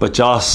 50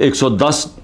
$110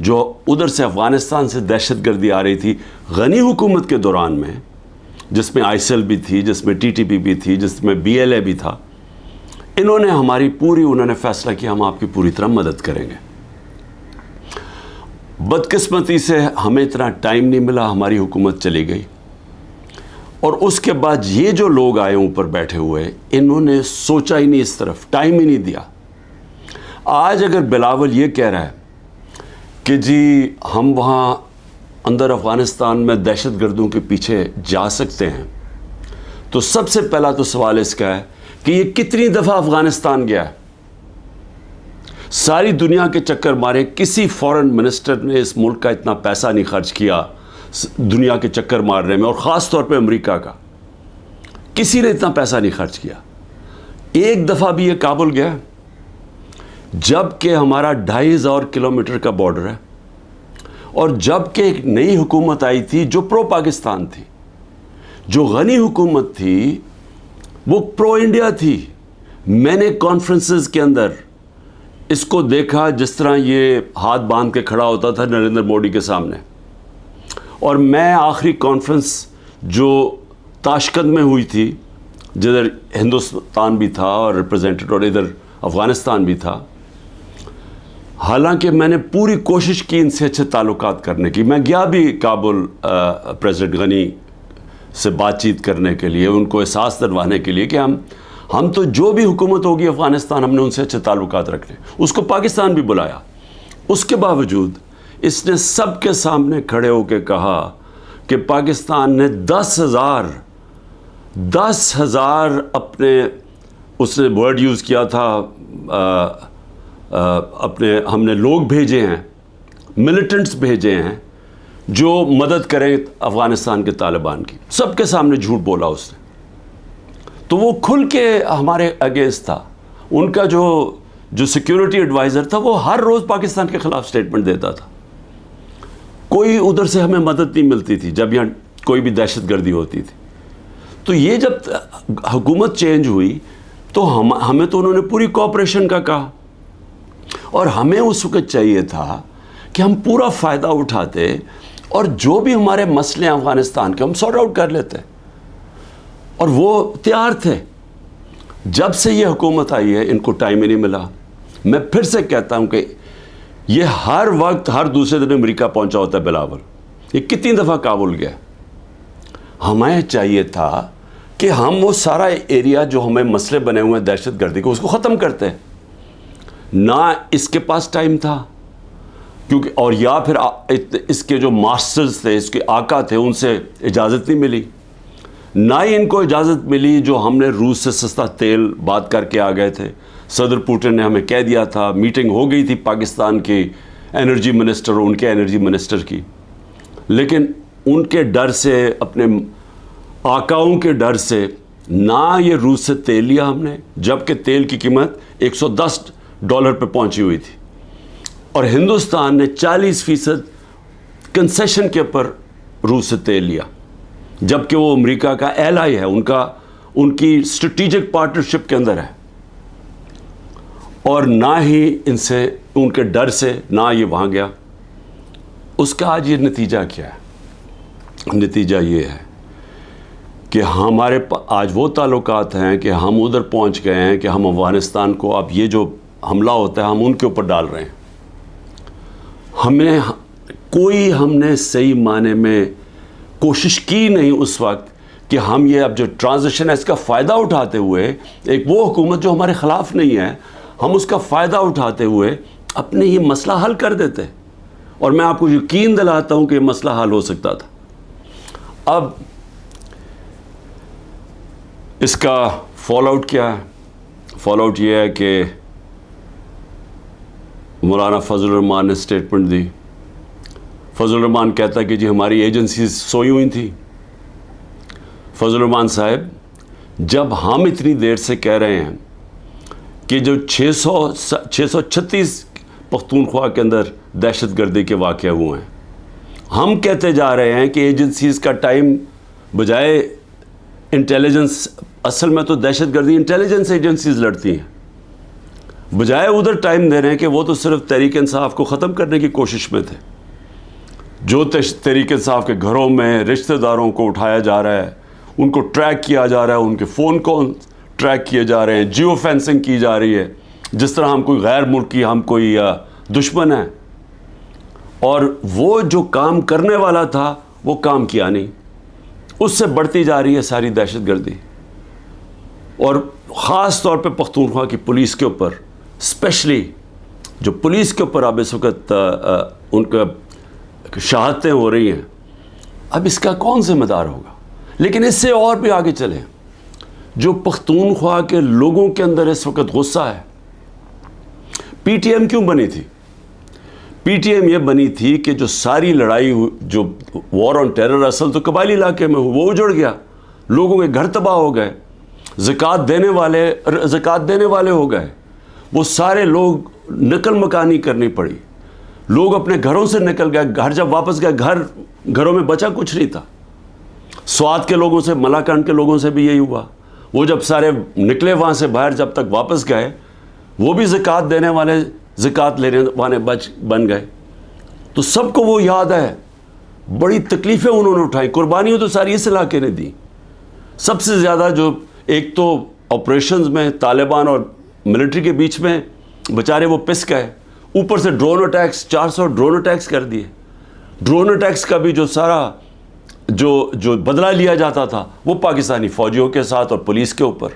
جو ادھر سے افغانستان سے دہشت گردی آ رہی تھی غنی حکومت کے دوران میں، جس میں آئیسل بھی تھی، جس میں ٹی ٹی پی بھی تھی، جس میں بی ایل اے بھی تھا، انہوں نے فیصلہ کیا ہم آپ کی پوری طرح مدد کریں گے۔ بدقسمتی سے ہمیں اتنا ٹائم نہیں ملا، ہماری حکومت چلی گئی، اور اس کے بعد یہ جو لوگ آئے اوپر بیٹھے ہوئے، انہوں نے سوچا ہی نہیں، اس طرف ٹائم ہی نہیں دیا۔ آج اگر بلاول یہ کہہ رہا ہے کہ جی ہم وہاں اندر افغانستان میں دہشت گردوں کے پیچھے جا سکتے ہیں، تو سب سے پہلا تو سوال اس کا ہے کہ یہ کتنی دفعہ افغانستان گیا ہے؟ ساری دنیا کے چکر مارے، کسی فورن منسٹر نے اس ملک کا اتنا پیسہ نہیں خرچ کیا دنیا کے چکر مارنے میں، اور خاص طور پہ امریکہ کا کسی نے اتنا پیسہ نہیں خرچ کیا۔ ایک دفعہ بھی یہ کابل گیا جب کہ ہمارا 2500 کلومیٹر کا بارڈر ہے، اور جب کہ ایک نئی حکومت آئی تھی جو پرو پاکستان تھی، جو غنی حکومت تھی، وہ پرو انڈیا تھی۔ میں نے کانفرنسز کے اندر اس کو دیکھا جس طرح یہ ہاتھ باندھ کے کھڑا ہوتا تھا نریندر مودی کے سامنے، اور میں آخری کانفرنس جو تاشقند میں ہوئی تھی، جدھر ہندوستان بھی تھا اور ریپرزینٹیڈ، اور ادھر افغانستان بھی تھا، حالانکہ میں نے پوری کوشش کی ان سے اچھے تعلقات کرنے کی، میں گیا بھی کابل پریزیڈنٹ غنی سے بات چیت کرنے کے لیے، ان کو احساس دلوانے کے لیے کہ ہم تو جو بھی حکومت ہوگی افغانستان، ہم نے ان سے اچھے تعلقات رکھنے۔ اس کو پاکستان بھی بلایا، اس کے باوجود اس نے سب کے سامنے کھڑے ہو کے کہا کہ پاکستان نے 10,000 اپنے، اس نے ورڈ یوز کیا تھا، ہم نے لوگ بھیجے ہیں، ملیٹنٹس بھیجے ہیں جو مدد کریں افغانستان کے طالبان کی۔ سب کے سامنے جھوٹ بولا اس نے، تو وہ کھل کے ہمارے اگینسٹ تھا۔ ان کا جو سیکیورٹی ایڈوائزر تھا، وہ ہر روز پاکستان کے خلاف سٹیٹمنٹ دیتا تھا۔ کوئی ادھر سے ہمیں مدد نہیں ملتی تھی جب یہاں کوئی بھی دہشت گردی ہوتی تھی۔ تو یہ جب حکومت چینج ہوئی تو ہمیں تو انہوں نے پوری کوآپریشن کا کہا، اور ہمیں اس وقت چاہیے تھا کہ ہم پورا فائدہ اٹھاتے، اور جو بھی ہمارے مسئلے ہیں افغانستان کے، ہم سارٹ آؤٹ کر لیتے، اور وہ تیار تھے۔ جب سے یہ حکومت آئی ہے ان کو ٹائم ہی نہیں ملا۔ میں پھر سے کہتا ہوں کہ یہ ہر وقت ہر دوسرے دن امریکہ پہنچا ہوتا ہے بلاول، یہ کتنی دفعہ کابل گیا۔ ہمیں چاہیے تھا کہ ہم وہ سارا ایریا جو ہمیں مسئلے بنے ہوئے ہیں دہشت گردی کو، اس کو ختم کرتے، نہ اس کے پاس ٹائم تھا، کیونکہ اور یا پھر اس کے جو ماسٹرز تھے، اس کے آقا تھے، ان سے اجازت نہیں ملی، نہ ہی ان کو اجازت ملی جو ہم نے روس سے سستا تیل بات کر کے آ گئے تھے۔ صدر پوٹن نے ہمیں کہہ دیا تھا، میٹنگ ہو گئی تھی پاکستان کی انرجی منسٹر اور ان کے انرجی منسٹر کی، لیکن ان کے ڈر سے، اپنے آقاؤں کے ڈر سے، نہ یہ روس سے تیل لیا ہم نے، جبکہ تیل کی قیمت $110 پہ پہنچی ہوئی تھی، اور ہندوستان نے 40% کنسیشن کے اوپر روس سے تیل لیا، جبکہ وہ امریکہ کا ایلائی ہے، ان کی اسٹریٹجک پارٹنرشپ کے اندر ہے، اور نہ ہی ان کے ڈر سے نہ یہ وہاں گیا۔ اس کا آج یہ نتیجہ کیا ہے؟ نتیجہ یہ ہے کہ ہمارے آج وہ تعلقات ہیں کہ ہم ادھر پہنچ گئے ہیں کہ ہم افغانستان کو اب یہ جو حملہ ہوتا ہے ہم ان کے اوپر ڈال رہے ہیں۔ ہم نے صحیح معنی میں کوشش کی نہیں اس وقت کہ ہم یہ اب جو ٹرانزیشن ہے اس کا فائدہ اٹھاتے ہوئے، ایک وہ حکومت جو ہمارے خلاف نہیں ہے، ہم اس کا فائدہ اٹھاتے ہوئے اپنے یہ مسئلہ حل کر دیتے، اور میں آپ کو یقین دلاتا ہوں کہ یہ مسئلہ حل ہو سکتا تھا۔ اب اس کا فال آؤٹ کیا ہے؟ فال آؤٹ یہ ہے کہ مولانا فضل الرحمان نے سٹیٹمنٹ دی۔ فضل الرحمان کہتا ہے کہ جی ہماری ایجنسیز سوئی ہوئی تھیں۔ فضل الرحمان صاحب، جب ہم اتنی دیر سے کہہ رہے ہیں کہ جو 636 پختونخوا کے اندر دہشت گردی کے واقعے ہوئے ہیں، ہم کہتے جا رہے ہیں کہ ایجنسیز کا ٹائم بجائے انٹیلیجنس، اصل میں تو دہشت گردی انٹیلیجنس ایجنسیز لڑتی ہیں، بجائے ادھر ٹائم دینے کہ وہ تو صرف تحریک انصاف کو ختم کرنے کی کوشش میں تھے. جو تحریک انصاف کے گھروں میں رشتہ داروں کو اٹھایا جا رہا ہے, ان کو ٹریک کیا جا رہا ہے, ان کے فون کو ٹریک کیے جا رہے ہیں, جیو فینسنگ کی جا رہی ہے, جس طرح ہم کوئی غیر ملکی, ہم کوئی دشمن ہیں. اور وہ جو کام کرنے والا تھا وہ کام کیا نہیں. اس سے بڑھتی جا رہی ہے ساری دہشت گردی, اور خاص طور پہ پختونخوا کی پولیس کے اوپر, اسپیشلی جو پولیس کے اوپر اب اس وقت ان کا شہادتیں ہو رہی ہیں. اب اس کا کون ذمہ دار ہوگا؟ لیکن اس سے اور بھی آگے چلیں, جو پختونخوا کے لوگوں کے اندر اس وقت غصہ ہے. پی ٹی ایم کیوں بنی تھی؟ پی ٹی ایم یہ بنی تھی کہ جو ساری لڑائی, جو وار آن ٹیرر اصل تو قبائلی علاقے میں وہ اجڑ گیا, لوگوں کے گھر تباہ ہو گئے, زکوٰۃ دینے والے ہو گئے, وہ سارے لوگ نقل مکانی کرنی پڑی, لوگ اپنے گھروں سے نکل گئے, گھر جب واپس گئے گھروں میں بچا کچھ نہیں تھا. سوات کے لوگوں سے, ملاکنڈ کے لوگوں سے بھی یہی ہوا. وہ جب سارے نکلے وہاں سے باہر, جب تک واپس گئے وہ بھی زکوٰۃ دینے والے, زکوٰۃ لینے والے بن گئے. تو سب کو وہ یاد ہے, بڑی تکلیفیں انہوں نے اٹھائی, قربانیوں تو ساری اس علاقے نے دی. سب سے زیادہ جو ایک تو آپریشنز میں طالبان اور ملٹری کے بیچ میں بیچارے وہ پس گئے, اوپر سے ڈرون اٹیکس, 400 ڈرون اٹیکس کر دیے. ڈرون اٹیکس کا بھی جو سارا جو بدلہ لیا جاتا تھا وہ پاکستانی فوجیوں کے ساتھ اور پولیس کے اوپر,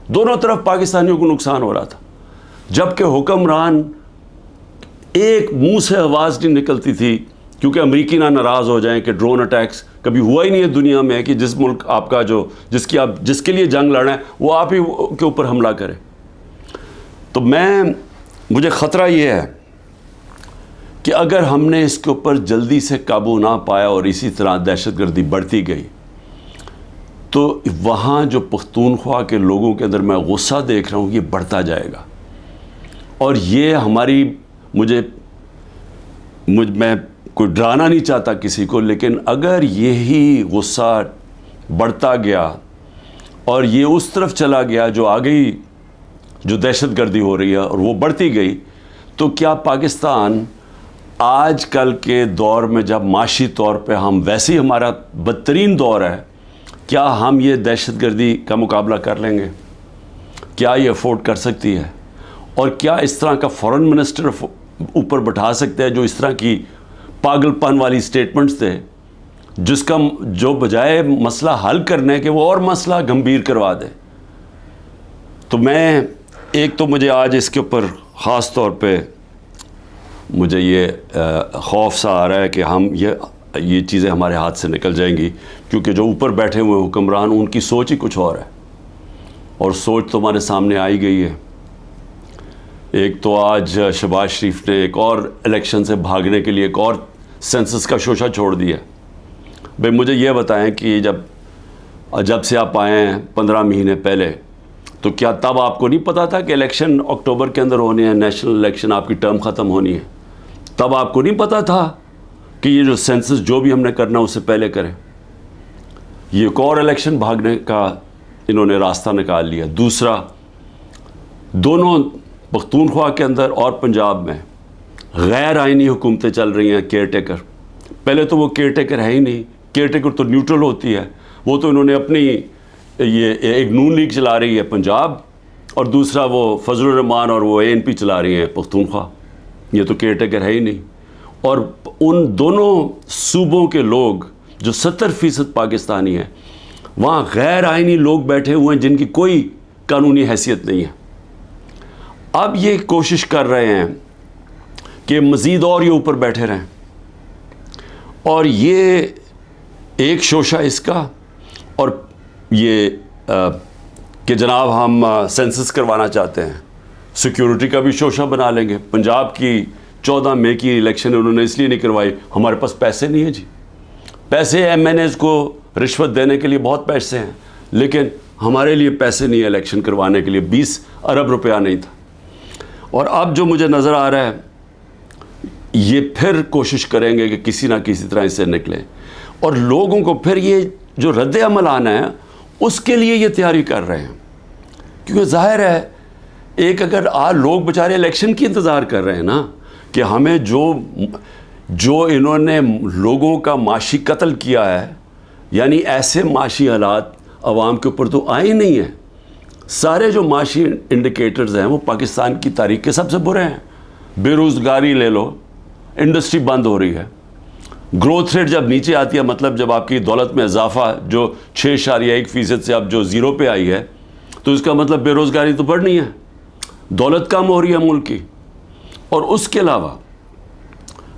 دونوں طرف پاکستانیوں کو نقصان ہو رہا تھا. جبکہ حکمران ایک منہ سے آواز نہیں نکلتی تھی, کیونکہ امریکی نہ ناراض ہو جائیں کہ ڈرون اٹیکس کبھی ہوا ہی نہیں ہے دنیا میں کہ جس ملک آپ کا جس کے لیے جنگ لڑیں وہ آپ ہی کے اوپر حملہ کرے. تو مجھے خطرہ یہ ہے کہ اگر ہم نے اس کے اوپر جلدی سے قابو نہ پایا اور اسی طرح دہشت گردی بڑھتی گئی, تو وہاں جو پختونخوا کے لوگوں کے اندر میں غصہ دیکھ رہا ہوں یہ بڑھتا جائے گا. اور یہ میں کوئی ڈرانا نہیں چاہتا کسی کو, لیکن اگر یہی غصہ بڑھتا گیا اور یہ اس طرف چلا گیا جو آگئی جو دہشت گردی ہو رہی ہے اور وہ بڑھتی گئی, تو کیا پاکستان آج کل کے دور میں جب معاشی طور پہ ہم ویسے ہی ہمارا بدترین دور ہے, کیا ہم یہ دہشت گردی کا مقابلہ کر لیں گے؟ کیا یہ افورڈ کر سکتی ہے؟ اور کیا اس طرح کا فورن منسٹر اوپر بٹھا سکتے ہیں جو اس طرح کی پاگل پن والی سٹیٹمنٹس تھے, جو بجائے مسئلہ حل کرنے کے وہ اور مسئلہ گمبھیر کروا دے؟ تو مجھے آج اس کے اوپر خاص طور پہ مجھے یہ خوف سا آ رہا ہے کہ یہ چیزیں ہمارے ہاتھ سے نکل جائیں گی, کیونکہ جو اوپر بیٹھے ہوئے حکمران ان کی سوچ ہی کچھ اور ہے, اور سوچ تو ہمارے سامنے آئی گئی ہے. ایک تو آج شہباز شریف نے ایک اور الیکشن سے بھاگنے کے لیے ایک اور سینسس کا شوشہ چھوڑ دیا. بھئی مجھے یہ بتائیں کہ جب سے آپ آئے ہیں 15 مہینے پہلے, تو کیا تب آپ کو نہیں پتا تھا کہ الیکشن اکتوبر کے اندر ہونی ہے, نیشنل الیکشن, آپ کی ٹرم ختم ہونی ہے؟ تب آپ کو نہیں پتا تھا کہ یہ جو سینسس جو بھی ہم نے کرنا اس سے پہلے کریں؟ یہ ایک اور الیکشن بھاگنے کا انہوں نے راستہ نکال لیا. دوسرا, دونوں پختونخوا کے اندر اور پنجاب میں غیر آئینی حکومتیں چل رہی ہیں, کیئر ٹیکر. پہلے تو وہ کیئر ٹیکر ہے ہی نہیں, کیئر ٹیکر تو نیوٹرل ہوتی ہے, وہ تو انہوں نے اپنی یہ ایک نون لیگ چلا رہی ہے پنجاب, اور دوسرا وہ فضل الرحمان اور وہ ANP چلا رہی ہیں پختونخوا. یہ تو کیئر ٹیکر ہے ہی نہیں. اور ان دونوں صوبوں کے لوگ جو 70% پاکستانی ہیں, وہاں غیر آئینی لوگ بیٹھے ہوئے ہیں جن کی کوئی قانونی حیثیت نہیں ہے. اب یہ کوشش کر رہے ہیں کہ مزید اور یہ اوپر بیٹھے رہیں, اور یہ ایک شوشہ اس کا, اور یہ کہ جناب ہم سینسس کروانا چاہتے ہیں, سیکیورٹی کا بھی شوشہ بنا لیں گے. پنجاب کی 14 مئی کی الیکشن انہوں نے اس لیے نہیں کروائی, ہمارے پاس پیسے نہیں ہیں جی. پیسے MNAs کو رشوت دینے کے لیے بہت پیسے ہیں, لیکن ہمارے لیے پیسے نہیں ہیں الیکشن کروانے کے لیے, 20 ارب روپیہ نہیں تھا. اور اب جو مجھے نظر آ رہا ہے, یہ پھر کوشش کریں گے کہ کسی نہ کسی طرح اس سے نکلیں, اور لوگوں کو پھر یہ جو رد عمل آنا ہے اس کے لیے یہ تیاری کر رہے ہیں. کیونکہ ظاہر ہے ایک اگر لوگ بیچارے الیکشن کی انتظار کر رہے ہیں نا کہ ہمیں جو انہوں نے لوگوں کا معاشی قتل کیا ہے، یعنی ایسے معاشی حالات عوام کے اوپر تو آئے ہی نہیں ہیں. سارے جو معاشی انڈیکیٹرز ہیں وہ پاکستان کی تاریخ کے سب سے برے ہیں. بے روزگاری لے لو، انڈسٹری بند ہو رہی ہے. گروتھ ریٹ جب نیچے آتی ہے، مطلب جب آپ کی دولت میں اضافہ جو 6.1% سے اب جو 0 پہ آئی ہے، تو اس کا مطلب بے روزگاری تو بڑھنی ہے، دولت کم ہو رہی ہے ملک کی. اور اس کے علاوہ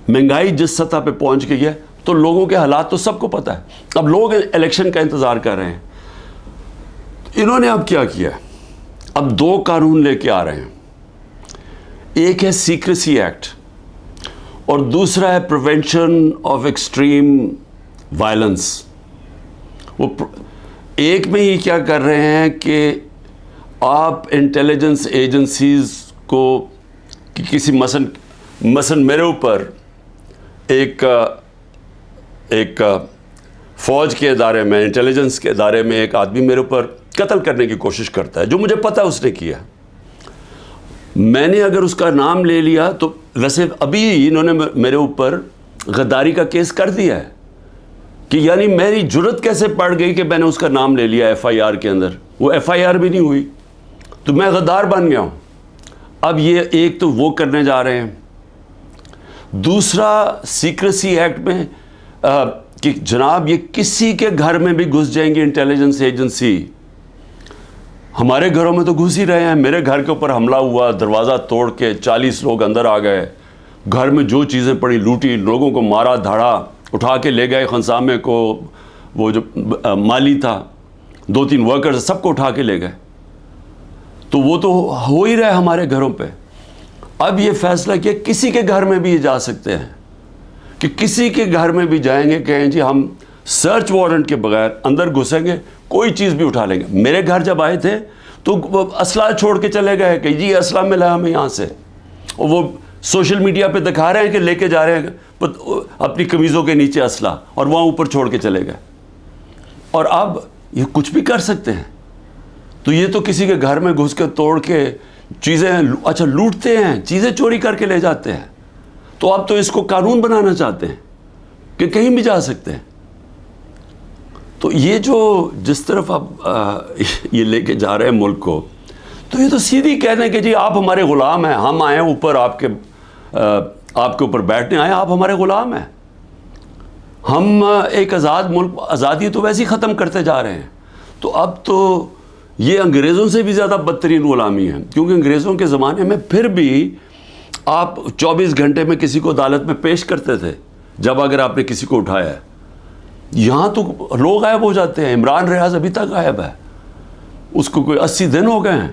مہنگائی جس سطح پہ پہنچ گئی ہے تو لوگوں کے حالات تو سب کو پتہ ہے. اب لوگ الیکشن کا انتظار کر رہے ہیں. انہوں نے اب کیا کیا ہے؟ اب 2 قانون لے کے آ رہے ہیں. ایک ہے سیکریسی ایکٹ اور دوسرا ہے پریونشن آف ایکسٹریم وائلنس. وہ ایک میں ہی کیا کر رہے ہیں کہ آپ انٹیلیجنس ایجنسیز کو کسی مثلا میرے اوپر ایک فوج کے ادارے میں، انٹیلیجنس کے ادارے میں ایک آدمی میرے اوپر قتل کرنے کی کوشش کرتا ہے، جو مجھے پتہ اس نے کیا. میں نے اگر اس کا نام لے لیا تو ویسے ابھی انہوں نے میرے اوپر غداری کا کیس کر دیا ہے کہ یعنی میری جرت کیسے پڑ گئی کہ میں نے اس کا نام لے لیا FIR کے اندر. وہ FIR بھی نہیں ہوئی تو میں غدار بن گیا ہوں. اب یہ ایک تو وہ کرنے جا رہے ہیں. دوسرا سیکریسی ایکٹ میں کہ جناب یہ کسی کے گھر میں بھی گھس جائیں گے انٹیلیجنس ایجنسی. ہمارے گھروں میں تو گھس ہی رہے ہیں. میرے گھر کے اوپر حملہ ہوا، دروازہ توڑ کے 40 لوگ اندر آ گئے، گھر میں جو چیزیں پڑی لوٹی، لوگوں کو مارا دھاڑا، اٹھا کے لے گئے خنسامے کو. وہ جو مالی تھا، 2-3 ورکرز، سب کو اٹھا کے لے گئے. تو وہ تو ہو ہی رہا ہے ہمارے گھروں پہ. اب یہ فیصلہ کیا کسی کے گھر میں بھی یہ جا سکتے ہیں کہ کسی کے گھر میں بھی جائیں گے، کہیں جی ہم سرچ وارنٹ کے بغیر اندر گھسیں گے، کوئی چیز بھی اٹھا لیں گے. میرے گھر جب آئے تھے تو اسلحہ چھوڑ کے چلے گئے کہ جی اسلحہ ملا ہمیں یہاں سے. اور وہ سوشل میڈیا پہ دکھا رہے ہیں کہ لے کے جا رہے ہیں اپنی قمیضوں کے نیچے اسلحہ، اور وہاں اوپر چھوڑ کے چلے گئے. اور اب یہ کچھ بھی کر سکتے ہیں. تو یہ تو کسی کے گھر میں گھس کے توڑ کے چیزیں اچھا لوٹتے ہیں، چیزیں چوری کر کے لے جاتے ہیں. تو اب تو اس کو قانون بنانا چاہتے ہیں کہ کہیں بھی جا سکتے ہیں. تو یہ جو جس طرف اب یہ لے کے جا رہے ہیں ملک کو، تو یہ تو سیدھی کہنے کہ جی آپ ہمارے غلام ہیں، ہم آئے اوپر آپ کے اوپر بیٹھنے آئے، آپ ہمارے غلام ہیں. ہم ایک آزاد ملک، آزادی تو ویسے ہی ختم کرتے جا رہے ہیں. تو اب تو یہ انگریزوں سے بھی زیادہ بدترین غلامی ہے، کیونکہ انگریزوں کے زمانے میں پھر بھی آپ 24 گھنٹے میں کسی کو عدالت میں پیش کرتے تھے جب اگر آپ نے کسی کو اٹھایا ہے. یہاں تو لوگ غائب ہو جاتے ہیں. عمران ریاض ابھی تک غائب ہے، اس کو کوئی 80 دن ہو گئے ہیں.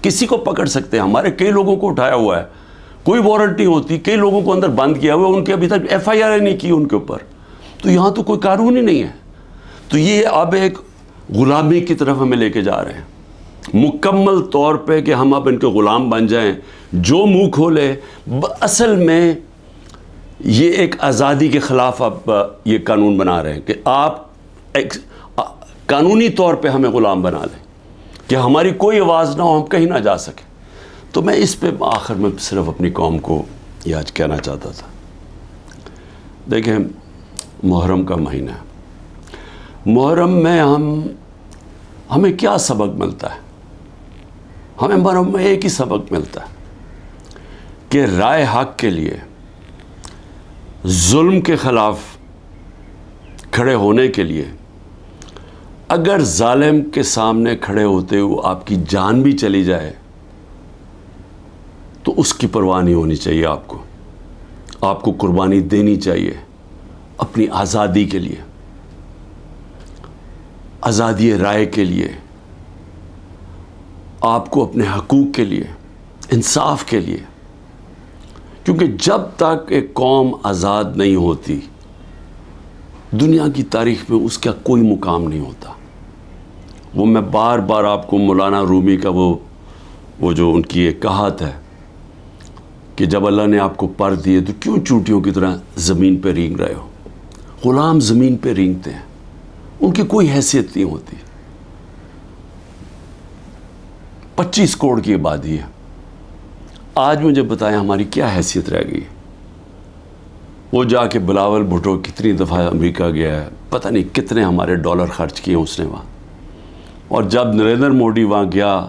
کسی کو پکڑ سکتے ہیں. ہمارے کئی لوگوں کو اٹھایا ہوا ہے، کوئی وارنٹ نہیں ہوتی. کئی لوگوں کو اندر بند کیا ہوا ہے، ان کے ابھی تک FIR نہیں کی ان کے اوپر. تو یہاں تو کوئی قانون ہی نہیں ہے. تو یہ اب ایک غلامی کی طرف ہمیں لے کے جا رہے ہیں مکمل طور پہ کہ ہم اب ان کے غلام بن جائیں، جو منہ کھولے. اصل میں یہ ایک آزادی کے خلاف اب یہ قانون بنا رہے ہیں کہ آپ قانونی طور پہ ہمیں غلام بنا لیں کہ ہماری کوئی آواز نہ ہو، ہم کہیں نہ جا سکیں. تو میں اس پہ آخر میں صرف اپنی قوم کو یہ آج کہنا چاہتا تھا. دیکھیں، محرم کا مہینہ ہے. محرم میں ہمیں کیا سبق ملتا ہے؟ ہمیں محرم میں ایک ہی سبق ملتا ہے کہ رائے حق کے لیے، ظلم کے خلاف کھڑے ہونے کے لیے اگر ظالم کے سامنے کھڑے ہوتے ہوئے آپ کی جان بھی چلی جائے تو اس کی پرواہ نہیں ہونی چاہیے. آپ کو قربانی دینی چاہیے اپنی آزادی کے لیے، آزادی رائے کے لیے، آپ کو اپنے حقوق کے لیے، انصاف کے لیے. کیونکہ جب تک ایک قوم آزاد نہیں ہوتی، دنیا کی تاریخ میں اس کا کوئی مقام نہیں ہوتا. وہ میں بار بار آپ کو مولانا رومی کا وہ جو ان کی ایک کہات ہے کہ جب اللہ نے آپ کو پر دیے تو کیوں چونٹیوں کی طرح زمین پہ رینگ رہے ہو. غلام زمین پہ رینگتے ہیں، ان کی کوئی حیثیت نہیں ہوتی. 25 کروڑ کی آبادی ہے. آج مجھے بتائیں ہماری کیا حیثیت رہ گئی ہے؟ وہ جا کے بلاول بھٹو کتنی دفعہ امریکہ گیا ہے, پتہ نہیں کتنے ہمارے ڈالر خرچ کیے اس نے وہاں, اور جب نریندر مودی وہاں گیا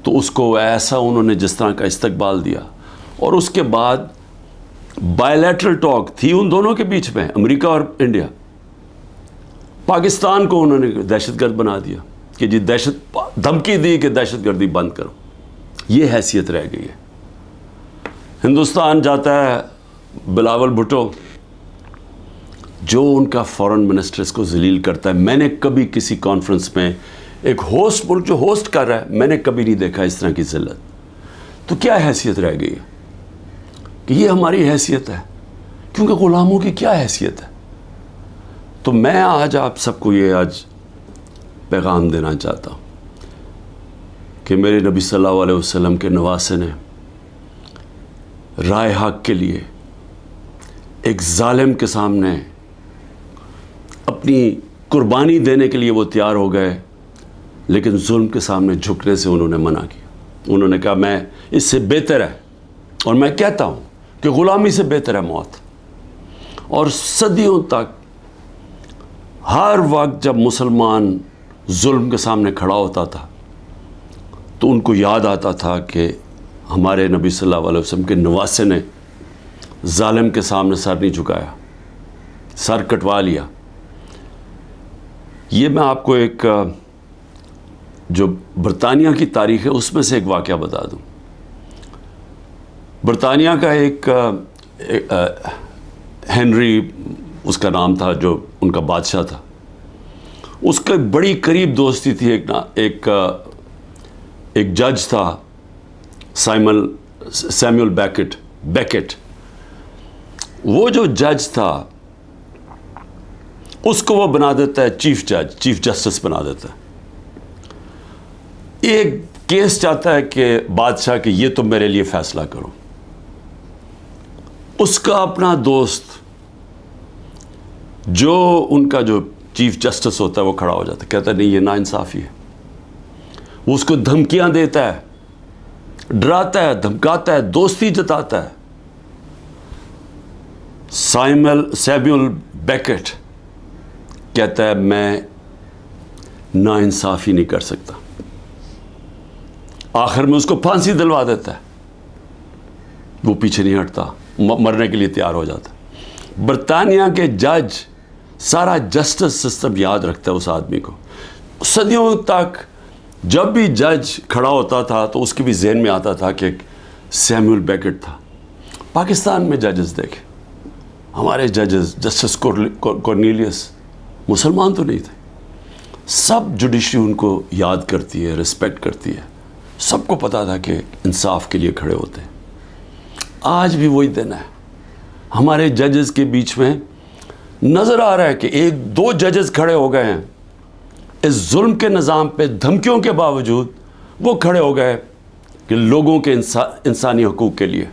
تو اس کو ایسا انہوں نے جس طرح کا استقبال دیا. اور اس کے بعد بائیلیٹرل ٹاک تھی ان دونوں کے بیچ میں, امریکہ اور انڈیا. پاکستان کو انہوں نے دہشت گرد بنا دیا کہ جی دھمکی دی کہ دہشت گردی بند کرو. یہ حیثیت رہ گئی ہے. ہندوستان جاتا ہے بلاول بھٹو, جو ان کا فارن منسٹر اس کو ذلیل کرتا ہے. میں نے کبھی کسی کانفرنس میں ایک ہوسٹ ملک جو ہوسٹ کر رہا ہے, میں نے کبھی نہیں دیکھا اس طرح کی ذلت. تو کیا حیثیت رہ گئی ہے کہ یہ ہماری حیثیت ہے, کیونکہ غلاموں کی کیا حیثیت ہے. تو میں آج آپ سب کو یہ آج پیغام دینا چاہتا ہوں کہ میرے نبی صلی اللہ علیہ وسلم کے نواسے نے رائے حق کے لیے ایک ظالم کے سامنے اپنی قربانی دینے کے لیے وہ تیار ہو گئے, لیکن ظلم کے سامنے جھکنے سے انہوں نے منع کیا. انہوں نے کہا میں اس سے بہتر ہے, اور میں کہتا ہوں کہ غلامی سے بہتر ہے موت. اور صدیوں تک ہر وقت جب مسلمان ظلم کے سامنے کھڑا ہوتا تھا تو ان کو یاد آتا تھا کہ ہمارے نبی صلی اللہ علیہ وسلم کے نواسے نے ظالم کے سامنے سر نہیں جھکایا, سر کٹوا لیا. یہ میں آپ کو ایک جو برطانیہ کی تاریخ ہے اس میں سے ایک واقعہ بتا دوں. برطانیہ کا ایک ہنری اس کا نام تھا, جو ان کا بادشاہ تھا. اس کا بڑی قریب دوستی تھی ایک جج تھا سیمول بیکٹ. وہ جو جج تھا اس کو وہ بنا دیتا ہے چیف جسٹس بنا دیتا ہے. ایک کیس چاہتا ہے کہ بادشاہ کہ یہ تم میرے لیے فیصلہ کرو. اس کا اپنا دوست جو ان کا جو چیف جسٹس ہوتا ہے وہ کھڑا ہو جاتا ہے, کہتا ہے نہیں یہ ناانصافی ہے. وہ اس کو دھمکیاں دیتا ہے, ڈراتا ہے, دھمکاتا ہے, دوستی جتاتا ہے. سیمول بیکٹ کہتا ہے میں ناانصافی نہیں کر سکتا. آخر میں اس کو پھانسی دلوا دیتا ہے. وہ پیچھے نہیں ہٹتا, مرنے کے لیے تیار ہو جاتا. برطانیہ کے جج سارا جسٹس سسٹم یاد رکھتا ہے اس آدمی کو. صدیوں تک جب بھی جج کھڑا ہوتا تھا تو اس کے بھی ذہن میں آتا تھا کہ سیمول بیکٹ تھا. پاکستان میں ججز دیکھیں, ہمارے ججز جسٹس کورنیلیس مسلمان تو نہیں تھے. سب جوڈیشری ان کو یاد کرتی ہے, رسپیکٹ کرتی ہے. سب کو پتا تھا کہ انصاف کے لیے کھڑے ہوتے ہیں. آج بھی وہی دن ہے. ہمارے ججز کے بیچ میں نظر آ رہا ہے کہ ایک دو ججز کھڑے ہو گئے ہیں اس ظلم کے نظام پہ, دھمکیوں کے باوجود وہ کھڑے ہو گئے کہ لوگوں کے انسانی حقوق کے لیے.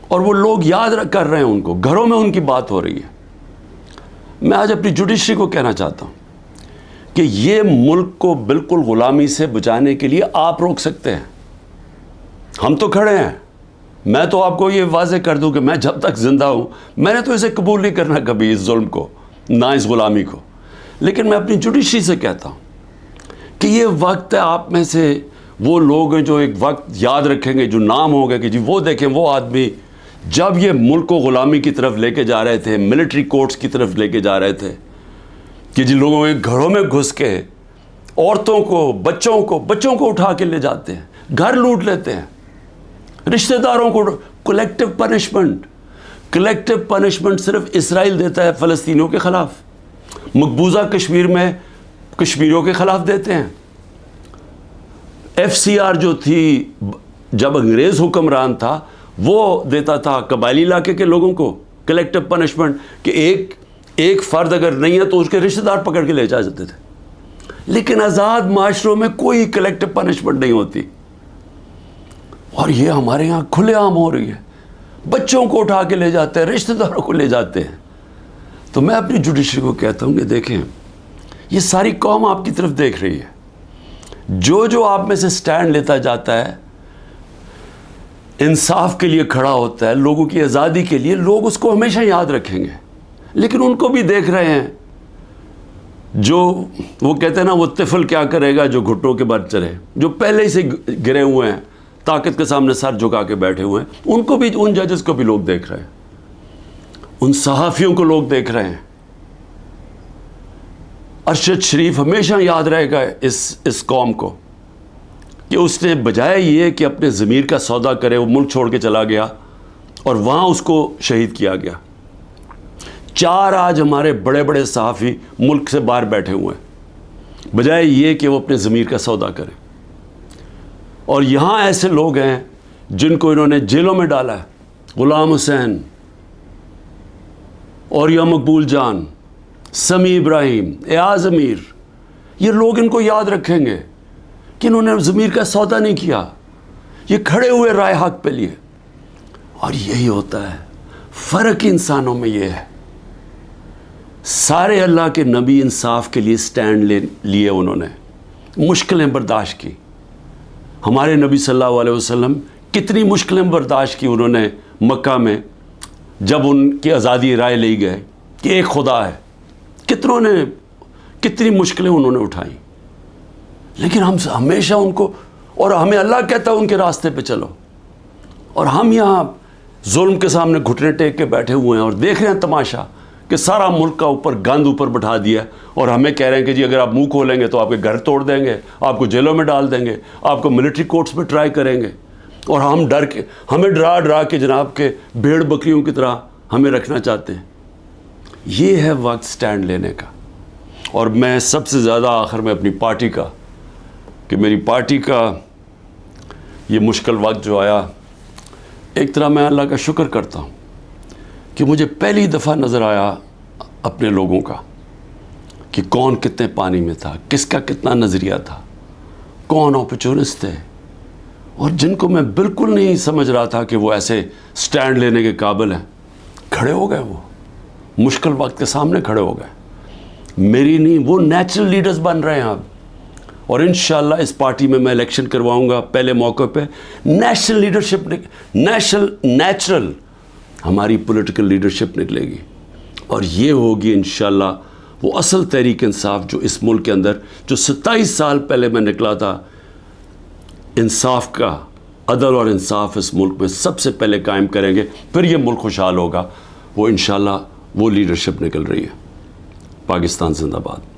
اور وہ لوگ یاد کر رہے ہیں ان کو, گھروں میں ان کی بات ہو رہی ہے. میں آج اپنی جوڈیشری کو کہنا چاہتا ہوں کہ یہ ملک کو بالکل غلامی سے بچانے کے لیے آپ روک سکتے ہیں. ہم تو کھڑے ہیں. میں تو آپ کو یہ واضح کر دوں کہ میں جب تک زندہ ہوں میں نے تو اسے قبول نہیں کرنا کبھی, اس ظلم کو, نہ اس غلامی کو. لیکن میں اپنی جوڈیشری سے کہتا ہوں کہ یہ وقت ہے, آپ میں سے وہ لوگ ہیں جو ایک وقت یاد رکھیں گے, جو نام ہوگا کہ جی وہ دیکھیں وہ آدمی جب یہ ملک کو غلامی کی طرف لے کے جا رہے تھے, ملٹری کورٹس کی طرف لے کے جا رہے تھے, کہ جن لوگوں کے گھروں میں گھس کے عورتوں کو, بچوں کو اٹھا کے لے جاتے ہیں, گھر لوٹ لیتے ہیں, رشتہ داروں کو. کلیکٹیو پنشمنٹ صرف اسرائیل دیتا ہے فلسطینیوں کے خلاف, مقبوضہ کشمیر میں کشمیریوں کے خلاف دیتے ہیں. FCR جو تھی جب انگریز حکمران تھا وہ دیتا تھا قبائلی علاقے کے لوگوں کو کلیکٹیو پنشمنٹ, کہ ایک فرد اگر نہیں ہے تو اس کے رشتہ دار پکڑ کے لے جا جاتے تھے. لیکن آزاد معاشروں میں کوئی کلیکٹیو پنشمنٹ نہیں ہوتی, اور یہ ہمارے یہاں کھلے عام ہو رہی ہے. بچوں کو اٹھا کے لے جاتے ہیں, رشتہ داروں کو لے جاتے ہیں. تو میں اپنی جوڈیشری کو کہتا ہوں کہ دیکھیں یہ ساری قوم آپ کی طرف دیکھ رہی ہے. جو آپ میں سے سٹینڈ لیتا جاتا ہے، انصاف کے لیے کھڑا ہوتا ہے، لوگوں کی آزادی کے لیے، لوگ اس کو ہمیشہ یاد رکھیں گے. لیکن ان کو بھی دیکھ رہے ہیں، جو وہ کہتے ہیں نا، وہ طفل کیا کرے گا جو گھٹنوں کے بل چلے، جو پہلے ہی سے گرے ہوئے ہیں، طاقت کے سامنے سر جھکا کے بیٹھے ہوئے ہیں. ان کو بھی، ان ججز کو بھی لوگ دیکھ رہے ہیں، ان صحافیوں کو لوگ دیکھ رہے ہیں. ارشد شریف ہمیشہ یاد رہے گا اس قوم کو کہ اس نے بجائے یہ کہ اپنے ضمیر کا سودا کرے، وہ ملک چھوڑ کے چلا گیا اور وہاں اس کو شہید کیا گیا. 4 آج ہمارے بڑے بڑے صحافی ملک سے باہر بیٹھے ہوئے ہیں بجائے یہ کہ وہ اپنے ضمیر کا سودا کریں. اور یہاں ایسے لوگ ہیں جن کو انہوں نے جیلوں میں ڈالا ہے، غلام حسین، اوریہ مقبول جان، سمیع ابراہیم، ایاز امیر. یہ لوگ ان کو یاد رکھیں گے کہ انہوں نے ضمیر کا سودا نہیں کیا، یہ کھڑے ہوئے رائے حق پہ لیے. اور یہی ہوتا ہے فرق انسانوں میں. یہ ہے سارے اللہ کے نبی انصاف کے لیے سٹینڈ لیے، انہوں نے مشکلیں برداشت کی. ہمارے نبی صلی اللہ علیہ وسلم کتنی مشکلیں برداشت کی انہوں نے مکہ میں، جب ان کی آزادی رائے لی گئے کہ ایک خدا ہے. کتنی مشکلیں انہوں نے اٹھائیں. لیکن ہم ہمیشہ ان کو، اور ہمیں اللہ کہتا ہے ان کے راستے پہ چلو، اور ہم یہاں ظلم کے سامنے گھٹنے ٹیک کے بیٹھے ہوئے ہیں اور دیکھ رہے ہیں تماشا کہ سارا ملک کا اوپر گند اوپر بٹھا دیا، اور ہمیں کہہ رہے ہیں کہ جی اگر آپ منہ کھولیں گے تو آپ کے گھر توڑ دیں گے، آپ کو جیلوں میں ڈال دیں گے، آپ کو ملٹری کورٹس میں ٹرائی کریں گے. اور ہمیں ڈرا کے جناب کے بھیڑ بکریوں کی طرح ہمیں رکھنا چاہتے ہیں. یہ ہے وقت سٹینڈ لینے کا. اور میں سب سے زیادہ آخر میں اپنی پارٹی کا، کہ میری پارٹی کا یہ مشکل وقت جو آیا، ایک طرح میں اللہ کا شکر کرتا ہوں کہ مجھے پہلی دفعہ نظر آیا اپنے لوگوں کا کہ کون کتنے پانی میں تھا، کس کا کتنا نظریہ تھا، کون اپرچونسٹ تھے، اور جن کو میں بالکل نہیں سمجھ رہا تھا کہ وہ ایسے سٹینڈ لینے کے قابل ہیں، کھڑے ہو گئے. وہ مشکل وقت کے سامنے کھڑے ہو گئے. میری نہیں، وہ نیچرل لیڈرز بن رہے ہیں اب. اور انشاءاللہ اس پارٹی میں الیکشن کرواؤں گا پہلے موقع پہ. نیشنل لیڈرشپ، نیچرل ہماری پولیٹیکل لیڈرشپ نکلے گی، اور یہ ہوگی انشاءاللہ وہ اصل تحریک انصاف جو اس ملک کے اندر، جو 27 سال پہلے میں نکلا تھا، انصاف کا، عدل اور انصاف اس ملک میں سب سے پہلے قائم کریں گے. پھر یہ ملک خوشحال ہوگا. وہ انشاءاللہ وہ لیڈرشپ نکل رہی ہے. پاکستان زندہ باد.